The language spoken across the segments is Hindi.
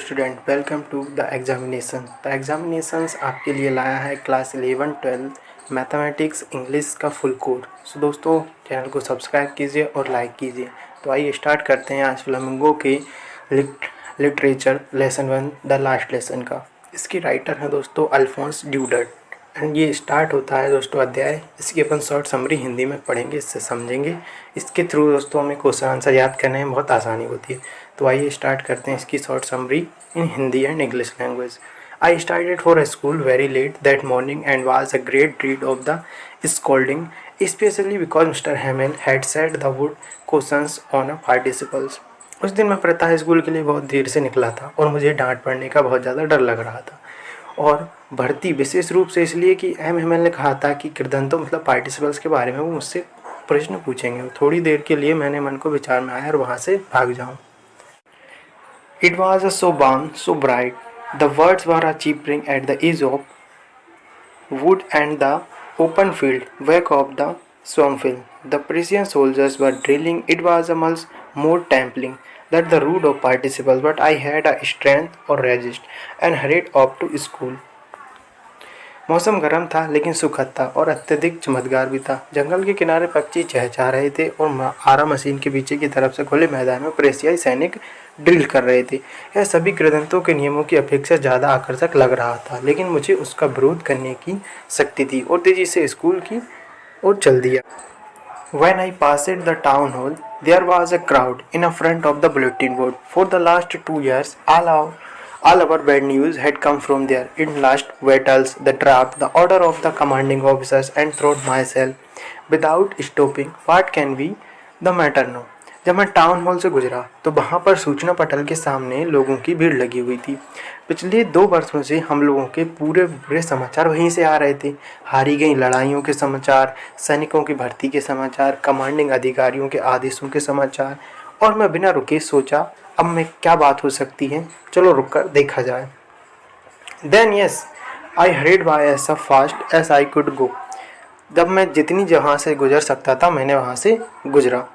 Student, welcome to the examination. The examinations आपके लिए लाया है क्लास 11 12 मैथमेटिक्स इंग्लिश का फुल कोर्स। सो दोस्तों, चैनल को सब्सक्राइब कीजिए और लाइक कीजिए। तो आइए स्टार्ट करते हैं आज फ्लामिंगो के literature lesson 1 the last lesson का। इसकी राइटर है दोस्तों अल्फोंस ड्यूडर्ट एंड ये स्टार्ट होता है दोस्तों अध्याय। इसकी अपन शॉर्ट समरी हिंदी में पढ़ेंगे, इससे समझेंगे। इसके थ्रू दोस्तों हमें क्वेश्चन आंसर याद करने में बहुत आसानी होती है। तो आइए स्टार्ट करते हैं इसकी short summary in Hindi and English language. I started for school very let that morning and was a great read of the scolding specially because mister Hamel had set the wood questions on a participles. उस दिन मैं प्रातः स्कूल के लिए बहुत देर से निकला था और मुझे डांट पड़ने का बहुत ज़्यादा डर लग रहा था, और भर्ती विशेष रूप से इसलिए कि एम हेमल ने कहा था कि कृदंतों मतलब पार्टिसिपल्स के बारे में वो मुझसे प्रश्न पूछेंगे। थोड़ी देर के लिए मैंने मन को विचार में आया और वहाँ से भाग जाऊँ। It was so warm, so bright. The birds were chirping at the edge of wood and the open field back of the swampfield. The Prussian soldiers were drilling. It was almost more tempting than the route of participles, but I had a strength or resist and hurried off to school. मौसम गर्म था लेकिन सुखद था और अत्यधिक चमत्कार भी था। जंगल के किनारे पक्षी चहचहा रहे थे और आरा मशीन के पीछे की तरफ से खुले मैदान में प्रेसियाई सैनिक ड्रिल कर रहे थे। यह सभी कृदंतों के नियमों की अपेक्षा ज़्यादा आकर्षक लग रहा था, लेकिन मुझे उसका विरोध करने की शक्ति थी और तेजी से स्कूल की ओर चल दिया। When I passed the town hall, there was a crowd in front of the bulletin board. For the last 2 years, all our bad news had come from there. In last battles, the draft, the order of the commanding officers, and thought myself, without stopping, what can be the matter now? जब मैं टाउन हॉल से गुजरा तो वहाँ पर सूचना पटल के सामने लोगों की भीड़ लगी हुई थी। पिछले 2 वर्षों से हम लोगों के पूरे बुरे समाचार वहीं से आ रहे थे। हारी गई लड़ाइयों के समाचार, सैनिकों की भर्ती के समाचार, कमांडिंग अधिकारियों के आदेशों के समाचार, और मैं बिना रुके सोचा अब मैं क्या बात हो सकती है, चलो रुक कर देखा जाए। Then yes, I hurried by as fast as I could go. जब मैं जितनी जहाँ से गुजर सकता था मैंने वहाँ से गुजरा।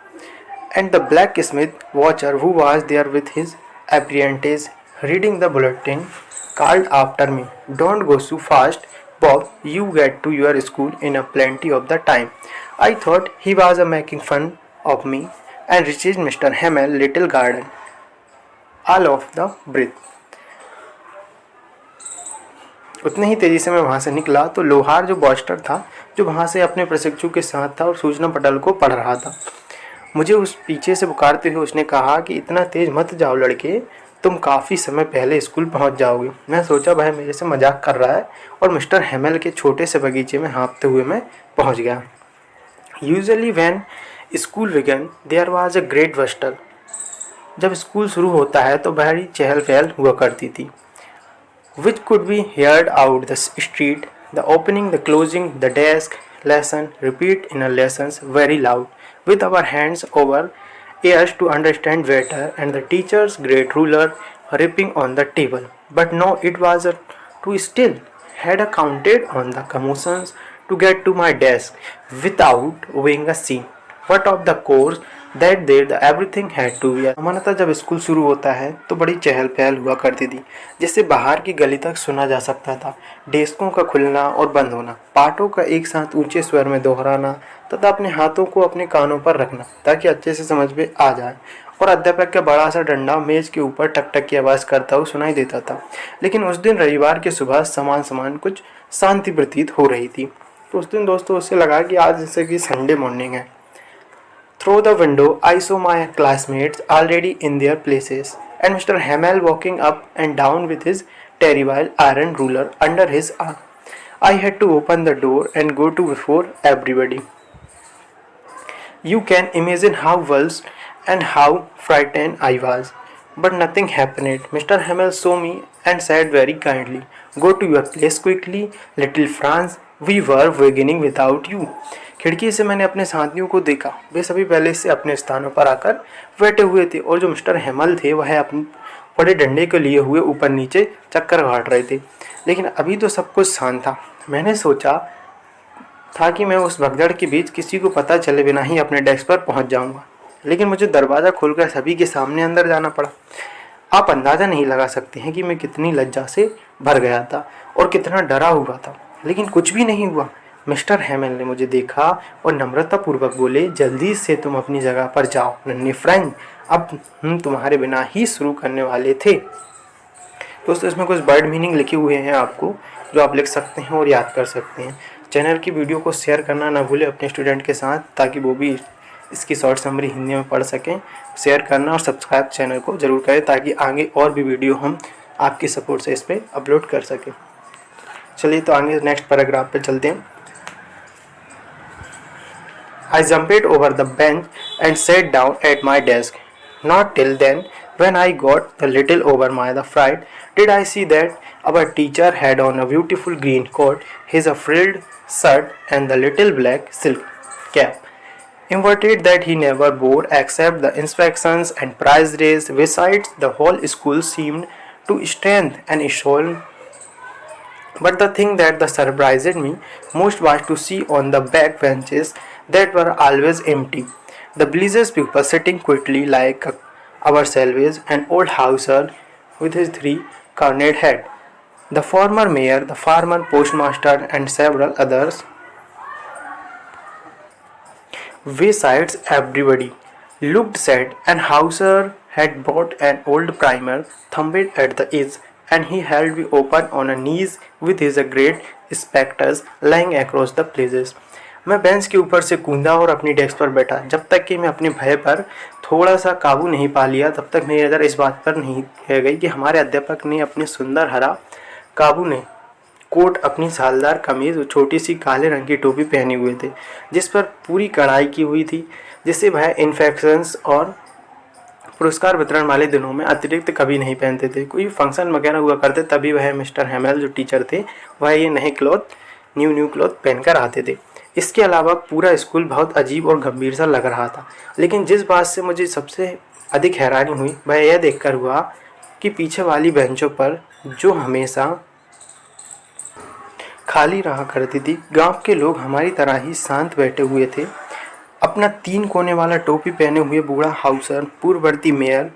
And the blacksmith watcher who was there with his apprentice reading the bulletin called after me, "Don't go so fast, Bob. You get to your school in a plenty of the time." I thought he was making fun of me and reached Mr. Hamel little garden, all of the breath. उतने ही तेजी से मैं वहाँ से निकला तो लोहार जो बॉस्टर था, जो वहाँ से अपने प्रशिक्षु के साथ था और सूचना पटल को पढ़ रहा था, मुझे उस पीछे से पुकारते हुए उसने कहा कि इतना तेज मत जाओ लड़के, तुम काफ़ी समय पहले स्कूल पहुंच जाओगे। मैं सोचा वह मेरे से मजाक कर रहा है और मिस्टर हेमल के छोटे से बगीचे में हाँफते हुए मैं पहुंच गया। Usually when school began there was a great bustle. जब स्कूल शुरू होता है तो बड़ी चहल पहल हुआ करती थी। Which could be heard out the street, the opening, the closing, the desk, lesson, repeat in a lessons very loud, with our hands over ears to understand better, and the teacher's great ruler ripping on the table. But no, it was too still. Had counted on the commotions to get to my desk without weighing a scene. What of the course that there the everything had to be. सामान्यतः जब स्कूल शुरू होता है तो बड़ी चहल पहल हुआ करती थी, जिससे बाहर की गली तक सुना जा सकता था। डेस्कों का खुलना और बंद होना, पाठों का एक साथ ऊंचे स्वर में दोहराना तथा अपने हाथों को अपने कानों पर रखना ताकि अच्छे से समझ में आ जाए, और अध्यापक का बड़ा सा डंडा मेज के ऊपर टक टक की आवाज़ करता हुआ सुनाई देता था। लेकिन उस दिन रविवार की सुबह समान कुछ शांति प्रतीत हो रही थी। तो उस दिन दोस्तों उससे लगा कि आज जैसे कि संडे मॉर्निंग है। Through the window, I saw my classmates already in their places, and Mr. Hamel walking up and down with his terrible iron ruler under his arm. I had to open the door and go to before everybody. You can imagine how vulnerable and how frightened I was. But nothing happened. Mr. Hamel saw me and said very kindly, "Go to your place quickly, little Franz. We were beginning without you." खिड़की से मैंने अपने साथियों को देखा। वे सभी पहले से अपने स्थानों पर आकर बैठे हुए थे, और जो मिस्टर हेमल थे वह अपने बड़े डंडे को लिए हुए ऊपर नीचे चक्कर काट रहे थे। लेकिन अभी तो सब कुछ शांत था। मैंने सोचा था कि मैं उस भगदड़ के बीच किसी को पता चले बिना ही अपने डेस्क पर पहुंच जाऊंगा, लेकिन मुझे दरवाज़ा खोलकर सभी के सामने अंदर जाना पड़ा। आप अंदाज़ा नहीं लगा सकते हैं कि मैं कितनी लज्जा से भर गया था और कितना डरा हुआ था, लेकिन कुछ भी नहीं हुआ। मिस्टर हैमेल ने मुझे देखा और नम्रतापूर्वक बोले, जल्दी से तुम अपनी जगह पर जाओ नन्ही फ्रेंड, अब हम तुम्हारे बिना ही शुरू करने वाले थे। दोस्तों इसमें कुछ वर्ड मीनिंग लिखे हुए हैं आपको, जो आप लिख सकते हैं और याद कर सकते हैं। चैनल की वीडियो को शेयर करना ना भूलें अपने स्टूडेंट के साथ, ताकि वो भी इसकी शॉर्ट समरी हिंदी में पढ़ सकें। शेयर करना और सब्सक्राइब चैनल को ज़रूर करें, ताकि आगे और भी वीडियो हम आपकी सपोर्ट से इस पर अपलोड कर सकें। चलिए तो आगे नेक्स्ट पैराग्राफ पे चलते हैं। I jumped over the bench and sat down at my desk. Not till then, when I got a little over my fright, did I see that our teacher had on a beautiful green coat, his frilled shirt, and the little black silk cap, inverted that he never wore except the inspections and prize days. Besides, the whole school seemed to stand and show. But the thing that surprised me most was to see on the back benches that were always empty, the Blizzard's people sitting quietly like ourselves, an old houser with his three cornered head, the former mayor, the farmer postmaster, and several others. Besides, everybody looked sad, and Hauser had bought an old primer, thumbed at the edge, and he held me open on a knees with his great spectacles lying across the places. मैं बेंच के ऊपर से कूदा और अपनी डेस्क पर बैठा। जब तक कि मैं अपने भय पर थोड़ा सा काबू नहीं पा लिया, तब तक मेरी नज़र इस बात पर नहीं रह गई कि हमारे अध्यापक ने अपने सुंदर हरा काबू ने कोट, अपनी सालदार कमीज और छोटी सी काले रंग की टोपी पहने हुए थे, जिस पर पूरी कढ़ाई की हुई थी, जिसे वह इन्फेक्शंस और पुरस्कार वितरण वाले दिनों में अतिरिक्त कभी नहीं पहनते थे। कोई फंक्शन वगैरह हुआ करते तभी वह मिस्टर हैमेल जो टीचर थे वह ये न्यू क्लॉथ पहनकर आते थे। इसके अलावा पूरा स्कूल बहुत अजीब और गंभीर सा लग रहा था। लेकिन जिस बात से मुझे सबसे अधिक हैरानी हुई वह यह देखकर हुआ कि पीछे वाली बेंचों पर, जो हमेशा खाली रहा करती थी, गांव के लोग हमारी तरह ही शांत बैठे हुए थे। अपना 3 कोने वाला टोपी पहने हुए बूढ़ा हाउसर, पूर्ववर्ती मेयर,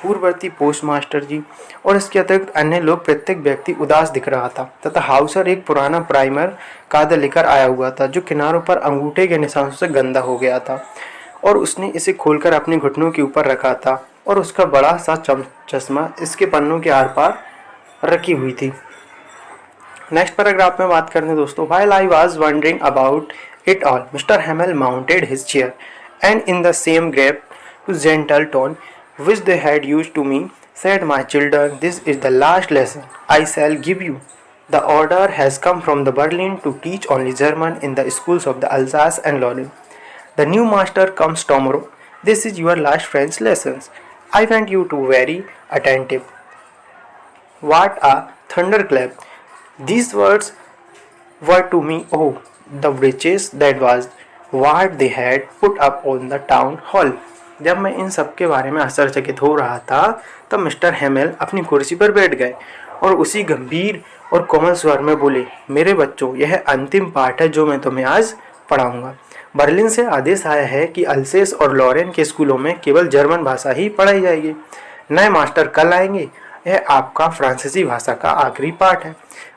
पूर्ववर्ती पोस्टमास्टर जी और इसके अतिरिक्त अन्य लोग, प्रत्येक व्यक्ति उदास दिख रहा था तथा हाउसर एक पुराना प्राइमर कागज लेकर आया हुआ था, जो किनारों पर अंगूठे के निशानों से गंदा हो गया था, और उसने इसे खोलकर अपने घुटनों के ऊपर रखा था और उसका बड़ा सा चश्मा इसके पन्नों के आर पार रखी हुई थी। नेक्स्ट पैराग्राफ में बात करते हैं दोस्तों। While I was wondering about it all, Mr. Hamel mounted his chair and in the same grave, gentle tone which they had used to me, said, "My children, this is the last lesson I shall give you. The order has come from the Berlin to teach only German in the schools of the Alsace and Lorraine. The new master comes tomorrow. This is your last French lessons. I want you to very attentive." What a thunderclap! These words were to me, oh, the riches that was what they had put up on the town hall. जब मैं इन सब के बारे में आश्चर्यचकित हो रहा था, तब मिस्टर हैमेल अपनी कुर्सी पर बैठ गए और उसी गंभीर और कोमल स्वर में बोले, मेरे बच्चों, यह अंतिम पाठ है जो मैं तुम्हें आज पढ़ाऊंगा। बर्लिन से आदेश आया है कि अल्सेस और लॉरेन के स्कूलों में केवल जर्मन भाषा ही पढ़ाई जाएगी। नए मास्टर कल आएंगे। यह आपका फ्रांसीसी भाषा का आखिरी पाठ है।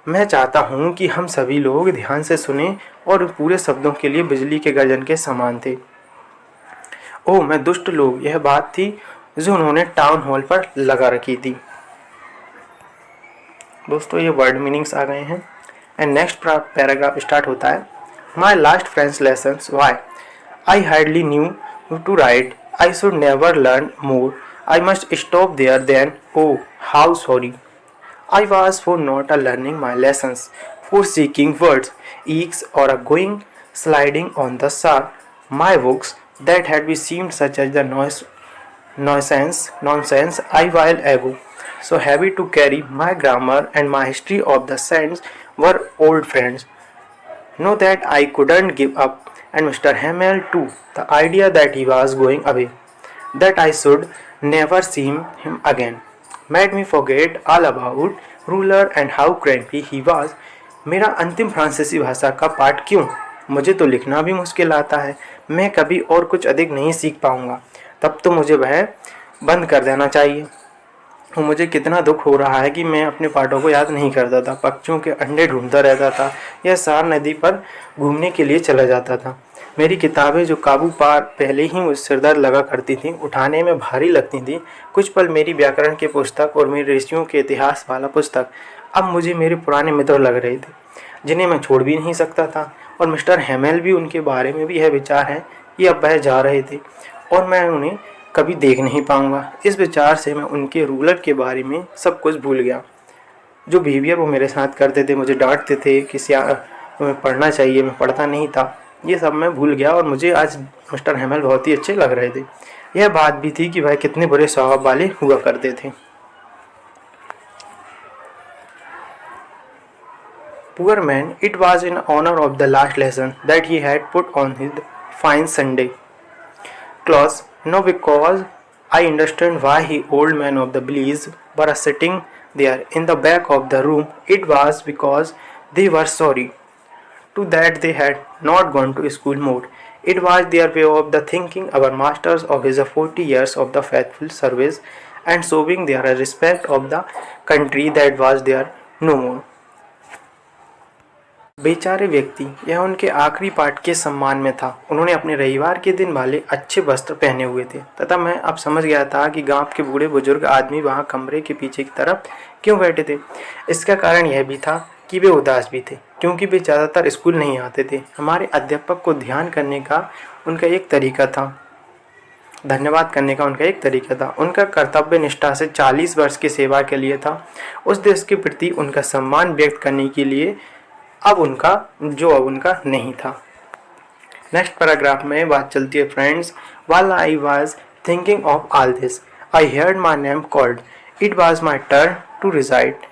मैं चाहता हूँ कि हम सभी लोग ध्यान से सुने और पूरे शब्दों के लिए बिजली के गर्जन के समान थे। ओह, मैं दुष्ट लोग, यह बात थी जो उन्होंने टाउन हॉल पर लगा रखी थी। दोस्तों ये वर्ड मीनिंग्स आ गए हैं एंड नेक्स्ट पैराग्राफ स्टार्ट होता है। My last French lessons, why I hardly knew to write, I should never learn more, I must stop there then. Oh, how sorry I was for not learning my lessons, for seeking words, eeks, or going sliding on the sharp. My books that had been seemed such as the nonsense I while ago, so heavy to carry. My grammar and my history of the saints were old friends. Know that I couldn't give up, and Mr. Hamel too. The idea that he was going away, that I should never see him again, made me forget all about ruler and how cranky he was. मेरा अंतिम फ्रांसीसी भाषा का पाठ क्यों? मुझे तो लिखना भी मुश्किल आता है। मैं कभी और कुछ अधिक नहीं सीख पाऊंगा। तब तो मुझे वह बंद कर देना चाहिए। और मुझे कितना दुख हो रहा है कि मैं अपने पाठों को याद नहीं करता था, पक्षियों के अंडे ढूंढता रहता था या सार नदी पर घूमने के लिए चला जाता था। मेरी किताबें जो काबू पार पहले ही मुझ सिरदर्द लगा करती थीं, उठाने में भारी लगती थीं। कुछ पल मेरी व्याकरण की पुस्तक और मेरे ऋषियों के इतिहास वाला पुस्तक अब मुझे मेरे पुराने मित्र लग रहे थे, जिन्हें मैं छोड़ भी नहीं सकता था। और मिस्टर हेमेल भी, उनके बारे में भी यह विचार है कि अब वह जा रहे थे और मैं उन्हें कभी देख नहीं पाऊंगा। इस विचार से मैं उनके रूलर के बारे में सब कुछ भूल गया। जो बिहेवियर वो मेरे साथ करते थे, मुझे डांटते थे कि तुम्हें पढ़ना चाहिए, मैं पढ़ता नहीं था, ये सब मैं भूल गया और मुझे आज मिस्टर हेमल बहुत ही अच्छे लग रहे थे। यह बात भी थी कि वह कितने बुरे स्वभाव वाले हुआ करते थे। Poor man, it was in honor of the last lesson that he had put on his fine Sunday clothes. No, because I understand why he old man of the Belize were sitting there in the back of the room. It was because they were sorry to that they had not gone to school more. It was their way of the thinking our masters of his 40 years of the faithful service and showing their respect of the country that was there no more. बेचारे व्यक्ति, यह उनके आखिरी पाठ के सम्मान में था। उन्होंने अपने रविवार के दिन वाले अच्छे वस्त्र पहने हुए थे तथा मैं अब समझ गया था कि गांव के बूढ़े बुजुर्ग आदमी वहां कमरे के पीछे की तरफ क्यों बैठे थे। इसका कारण यह भी था कि वे उदास भी थे, क्योंकि वे ज़्यादातर स्कूल नहीं आते थे। हमारे अध्यापक को ध्यान करने का उनका एक तरीका था, धन्यवाद करने का उनका एक तरीका था। उनका कर्तव्य निष्ठा से 40 वर्ष की सेवा के लिए था, उस देश के प्रति उनका सम्मान व्यक्त करने के लिए, अब उनका नहीं था। नेक्स्ट पैराग्राफ में बात चलती है friends. While I was thinking of all this, I heard my name called. It was my turn to recite.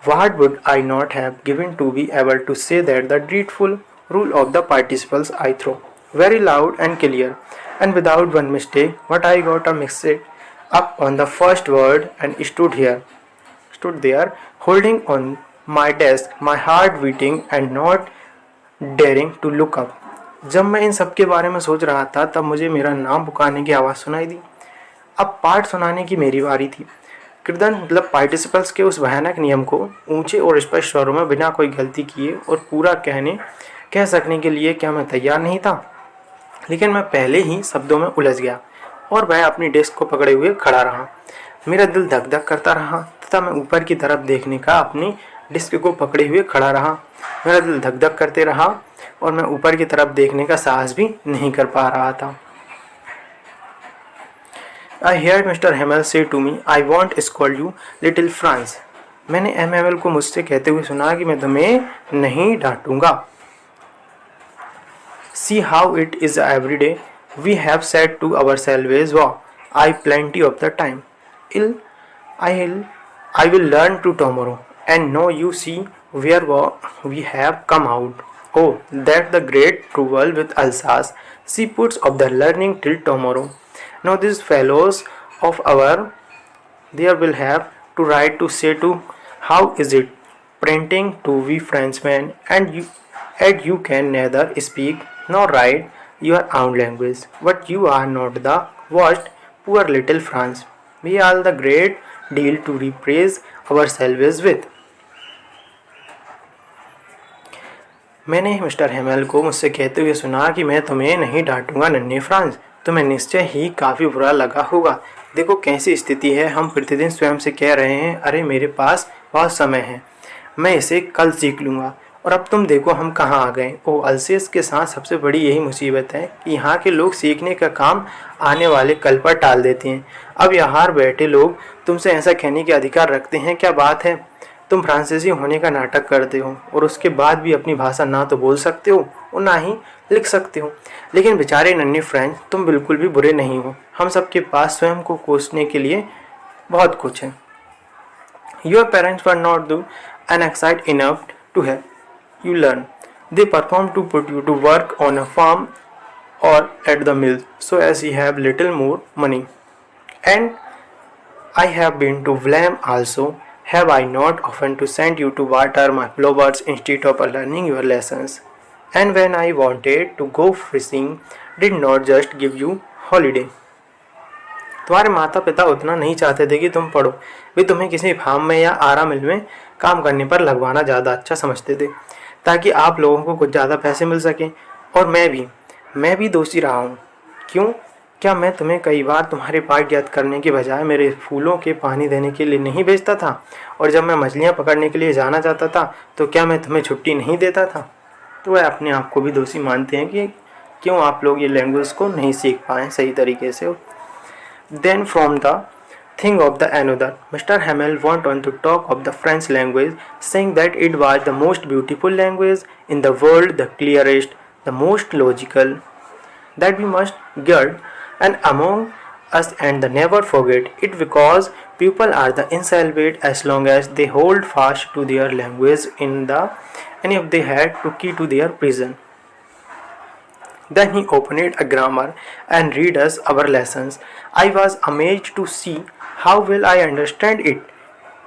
What would I not have given to be able to say that the dreadful rule of the participles I throw very loud and clear and without one mistake, but I got a mixed up on the first word and stood there holding on my desk, my heart beating and not daring to look up. जब मैं इन सब के बारे में सोच रहा था तब मुझे मेरा नाम पुकारने की आवाज़ सुनाई दी। अब पाठ सुनाने की मेरी बारी थी। कृदन मतलब पार्टिसिपल्स के उस भयानक नियम को ऊंचे और स्पष्ट स्वरों में बिना कोई गलती किए और पूरा कह सकने के लिए क्या मैं तैयार नहीं था? लेकिन मैं पहले ही शब्दों में उलझ गया और वह अपनी डेस्क को पकड़े हुए खड़ा रहा। मेरा दिल धक धक करता रहा तथा मैं ऊपर की तरफ देखने का अपनी डिस्क को पकड़े हुए खड़ा रहा। मेरा दिल धक धक करते रहा और मैं ऊपर की तरफ देखने का साहस भी नहीं कर पा रहा था। I heard Mr. Hamel say to me, I won't scold you, little Franz. मैंने एम हेमल को मुझसे कहते हुए सुना कि मैं तुम्हें नहीं डांटूंगा। See how it is every day. We have said to ourselves, wow, I plenty of the time. I will learn to tomorrow. And now you see where we have come out. Oh, that's the great trouble with Alsace. She puts off the learning till tomorrow. Now these fellows of our there will have to write to say to how is it printing to we Frenchmen and you can neither speak nor write your own language. But you are not the worst, poor little France. We are the great deal to repraise ourselves with. मैंने मिस्टर हेमेल को मुझसे कहते हुए सुना कि मैं तुम्हें नहीं डांटूंगा नन्हे फ्रांस। तुम्हें निश्चय ही काफ़ी बुरा लगा होगा। देखो कैसी स्थिति है। हम प्रतिदिन स्वयं से कह रहे हैं, अरे मेरे पास बहुत समय है, मैं इसे कल सीख लूँगा, और अब तुम देखो हम कहाँ आ गए। ओह, अल्सेस के साथ सबसे बड़ी यही मुसीबत है कि यहाँ के लोग सीखने का काम आने वाले कल पर टाल देते हैं। अब यहाँ बैठे लोग तुमसे ऐसा कहने के अधिकार रखते हैं? क्या बात है, तुम फ्रांसीसी होने का नाटक करते हो और उसके बाद भी अपनी भाषा ना तो बोल सकते हो और ना ही लिख सकते हो। लेकिन बेचारे नन्हे फ्रेंच, तुम बिल्कुल भी बुरे नहीं हो। हम सबके पास स्वयं को कोसने के लिए बहुत कुछ है। Your parents were not do an excite enough to have you learn. They perform to put you to work on a farm or at the mill so as you have little more money and I have been to blame also. Have I not often to send you to water my flowers instead of learning your lessons? And when I wanted to go fishing, did not just give you holiday. तुम्हारे माता पिता उतना नहीं चाहते थे कि तुम पढ़ो, वे तुम्हें किसी फार्म में या आरा मिल में काम करने पर लगवाना ज़्यादा अच्छा समझते थे, ताकि आप लोगों को कुछ ज़्यादा पैसे मिल सकें। और मैं भी दोषी रहा हूँ। क्यों? क्या मैं तुम्हें कई बार तुम्हारे पाठ याद करने के बजाय मेरे फूलों के पानी देने के लिए नहीं भेजता था? और जब मैं मछलियाँ पकड़ने के लिए जाना चाहता था तो क्या मैं तुम्हें छुट्टी नहीं देता था? तो वह अपने आप को भी दोषी मानते हैं कि क्यों आप लोग ये लैंग्वेज को नहीं सीख पाएँ सही तरीके से। Then from the thing of the another, Mr. Hamel went on to talk of the French language, saying that it was the most beautiful language in the world, the clearest, the most logical, that we must guard and among us and never forget it, because people are the insalvage as long as they hold fast to their language and if they had to key to their prison. Then he opened a grammar and read us our lessons. I was amazed to see how well I understand it.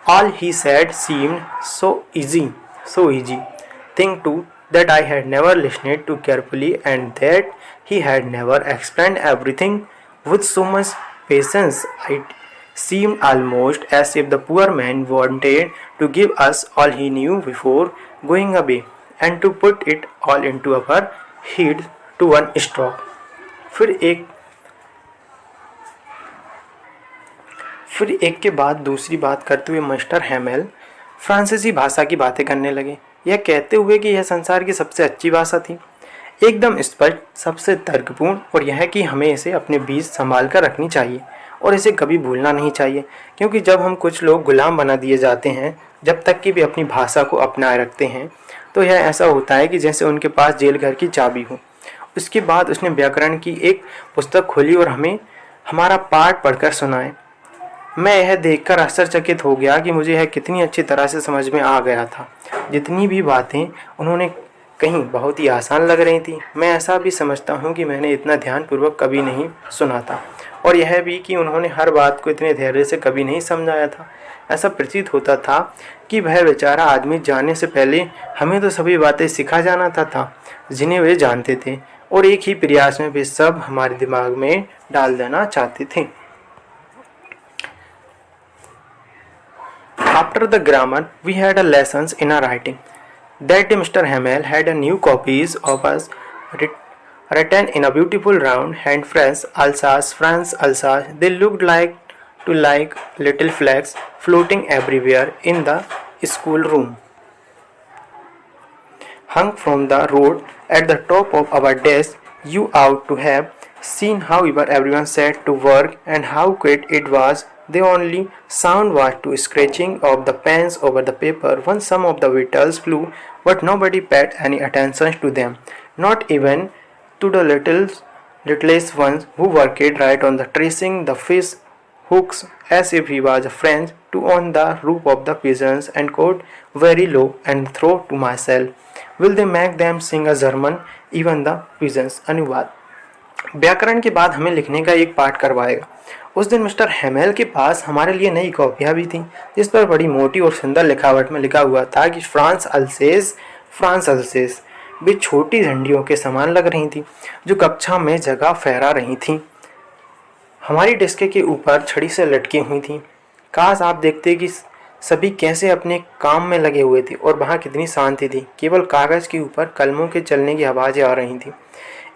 All he said seemed so easy, so easy. Think too that I had never listened to carefully and that he had never explained everything with so much patience. It seemed almost as if the poor man wanted to give us all he knew before going away and to put it all into our heads to one stroke. फिर एक के बाद दूसरी बात करते हुए मिस्टर हैमेल फ्रांसीसी भाषा की बातें करने लगे, यह कहते हुए कि यह संसार की सबसे अच्छी भाषा थी, एकदम स्पष्ट, सबसे तर्कपूर्ण, और यह कि हमें इसे अपने बीच संभाल कर रखनी चाहिए और इसे कभी भूलना नहीं चाहिए, क्योंकि जब हम कुछ लोग गुलाम बना दिए जाते हैं जब तक कि वे अपनी भाषा को अपनाए रखते हैं, तो यह ऐसा होता है कि जैसे उनके पास जेल घर की चाबी हो। उसके बाद उसने व्याकरण की एक पुस्तक खोली और हमें हमारा पाठ पढ़कर सुनाए। मैं यह देखकर आश्चर्यचकित हो गया कि मुझे यह कितनी अच्छी तरह से समझ में आ गया था। जितनी भी बातें उन्होंने कहीं बहुत ही आसान लग रही थी। मैं ऐसा भी समझता हूँ कि मैंने इतना ध्यानपूर्वक कभी नहीं सुना था, और यह भी कि उन्होंने हर बात को इतने धैर्य से कभी नहीं समझाया था। ऐसा प्रतीत होता था कि वह बेचारा आदमी जाने से पहले हमें तो सभी बातें सिखा जाना था जिन्हें वे जानते थे, और एक ही प्रयास में वे सब हमारे दिमाग में डाल देना चाहते थे। After the grammar, we had a lessons in our writing. That day Mr. Hamel had a new copies of us written in a beautiful round hand France Alsace. They looked like little flags floating everywhere in the schoolroom. Hung from the road at the top of our desk. You ought to have seen how everyone set to work and how quick it was. The only sound was to scratching of the pens over the paper when some of the whistles flew, but nobody paid any attention to them, not even to the littlest ones who worked right on the tracing the fish hooks as if he was a friend to on the roof of the pigeons, and called very low and thought to myself, will they make them sing a German, even the pigeons? अनुवाद: व्याकरण के बाद हमें लिखने का एक पाठ करवाएगा। उस दिन मिस्टर हेमेल के पास हमारे लिए नई कॉपियाँ भी थीं, जिस पर बड़ी मोटी और सुंदर लिखावट में लिखा हुआ था कि फ्रांस अल्सेस। वे छोटी झंडियों के समान लग रही थीं, जो कक्षा में जगह फहरा रही थीं। हमारी डेस्क के ऊपर छड़ी से लटकी हुई थीं। काश आप देखते कि सभी कैसे अपने काम में लगे हुए थे और वहाँ कितनी शांति थी। केवल कागज़ के ऊपर कलमों के चलने की आवाज़ें आ रही थीं।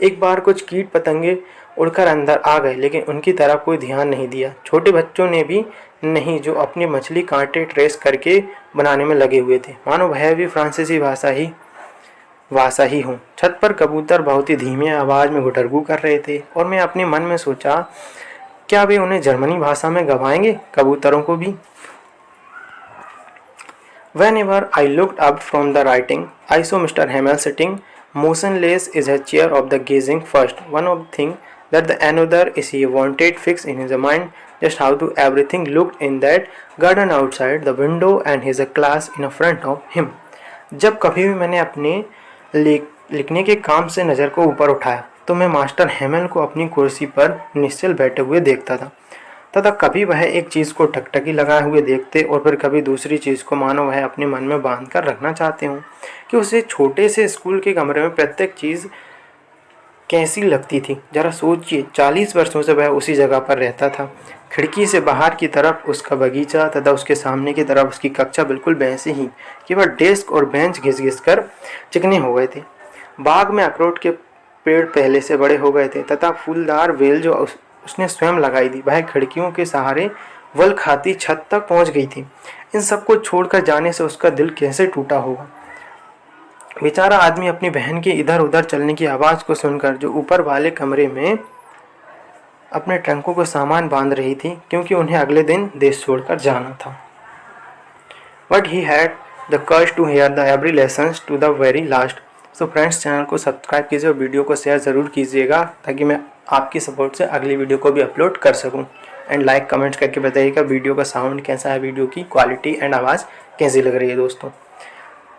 एक बार कुछ कीट पतंगे उड़कर अंदर आ गए, लेकिन उनकी तरफ कोई ध्यान नहीं दिया। छोटे बच्चों ने भी नहीं, जो अपनी मछली कांटे ट्रेस करके बनाने में लगे हुए थे, मानो वह भी फ्रांसीसी भाषा ही हो। छत पर कबूतर बहुत ही धीमी आवाज़ में गुटरगू कर रहे थे, और मैं अपने मन में सोचा, क्या वे उन्हें जर्मनी भाषा में गवाएंगे, कबूतरों को भी। Whenever I looked up from the writing, I saw Mr. Hamel sitting motionless in his chair of the gazing first. One of the things that the another is he wanted fixed in his mind just how to everything looked in that garden outside the window and his class in front of him. जब कभी भी मैंने अपने लिखने के काम से नज़र को ऊपर उठाया तो मैं मास्टर हेमेल को अपनी कुर्सी पर निश्चल बैठे हुए देखता था, तथा कभी वह एक चीज़ को टकटकी लगाए हुए देखते और फिर कभी दूसरी चीज़ को, मानो वह अपने मन में बांध कर रखना चाहते हों कि उसे छोटे से स्कूल के कमरे में प्रत्येक चीज़ कैसी लगती थी। ज़रा सोचिए, 40 वर्षों से वह उसी जगह पर रहता था। खिड़की से बाहर की तरफ उसका बगीचा तथा उसके सामने की तरफ उसकी कक्षा बिल्कुल वैसे ही, केवल डेस्क और बेंच घिस-घिस कर चिकने हो गए थे। बाग में अखरोट के पेड़ पहले से बड़े हो गए थे तथा फूलदार वेल जो उसने स्वयं लगाई थी वह खिड़कियों के सहारे वल खाती छत तक पहुंच गई थी। इन सबको छोड़कर जाने से उसका दिल कैसे टूटा होगा। बेचारा आदमी अपनी बहन के इधर उधर चलने की आवाज़ को सुनकर जो ऊपर वाले कमरे में अपने ट्रंकों को सामान बांध रही थी, क्योंकि उन्हें अगले दिन देश छोड़कर जाना था। But he had the courage to hear the every lesson to the very last. So friends, channel को सब्सक्राइब कीजिए और वीडियो को शेयर ज़रूर कीजिएगा, ताकि मैं आपकी सपोर्ट से अगली वीडियो को भी अपलोड कर सकूं। एंड लाइक कमेंट्स करके बताइएगा वीडियो का साउंड कैसा है, वीडियो की क्वालिटी एंड आवाज़ कैसी लग रही है दोस्तों।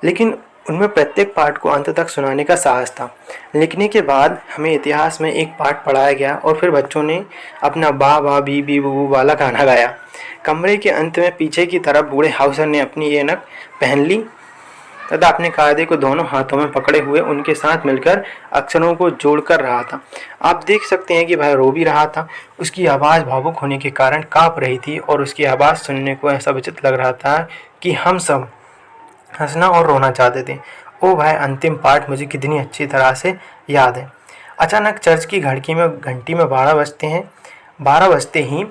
लेकिन उनमें प्रत्येक पार्ट को अंत तक सुनाने का साहस था। लिखने के बाद हमें इतिहास में एक पार्ट पढ़ाया गया और फिर बच्चों ने अपना बा बा बी बी बू वाला गाना गाया। कमरे के अंत में पीछे की तरफ बूढ़े हाउसर ने अपनी ऐनक पहन ली तथा अपने कायदे को दोनों हाथों में पकड़े हुए उनके साथ मिलकर अक्षरों को जोड़ कर रहा था। आप देख सकते हैं कि वह रो भी रहा था। उसकी आवाज़ भावुक होने के कारण काँप रही थी और उसकी आवाज़ सुनने को ऐसा विचित्र लग रहा था कि हम सब हंसना और रोना चाहते थे। ओ भाई, अंतिम पार्ट मुझे कितनी अच्छी तरह से याद है। अचानक चर्च की घंटी में 12 बजते हैं। 12 बजते ही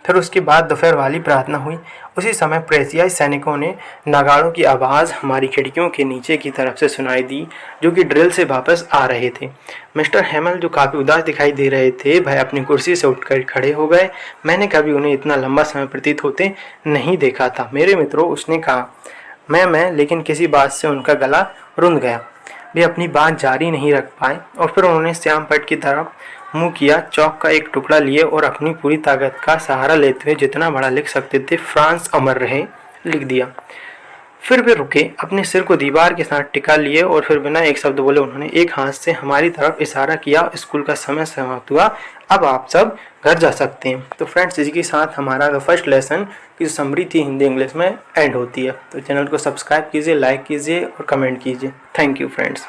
फिर उसके बाद दोपहर वाली प्रार्थना हुई। उसी समय प्रेसियाई सैनिकों ने नगाड़ों की आवाज़ हमारी खिड़कियों के नीचे की तरफ से सुनाई दी, जो कि ड्रिल से वापस आ रहे थे। मिस्टर हेमल, जो काफ़ी उदास दिखाई दे रहे थे, वह अपनी कुर्सी से उठकर खड़े हो गए। मैंने कभी उन्हें इतना लंबा समय प्रतीत होते नहीं देखा था। मेरे मित्रों, उसने कहा। मैं लेकिन किसी बात से उनका गला रुंध गया। वे अपनी बात जारी नहीं रख पाए और फिर उन्होंने श्यामपट्ट की तरफ मुंह किया। चौक का एक टुकड़ा लिए और अपनी पूरी ताकत का सहारा लेते हुए जितना बड़ा लिख सकते थे, फ्रांस अमर रहे, लिख दिया। फिर वे रुके, अपने सिर को दीवार के साथ टिका लिए और फिर बिना एक शब्द बोले उन्होंने एक हाथ से हमारी तरफ इशारा किया। स्कूल का समय समाप्त हुआ, अब आप सब घर जा सकते हैं। तो फ्रेंड्स, इसी के साथ हमारा फर्स्ट लेसन की समरी थी हिंदी इंग्लिश में एंड होती है। तो चैनल को सब्सक्राइब कीजिए, लाइक कीजिए और कमेंट कीजिए। Thank you friends.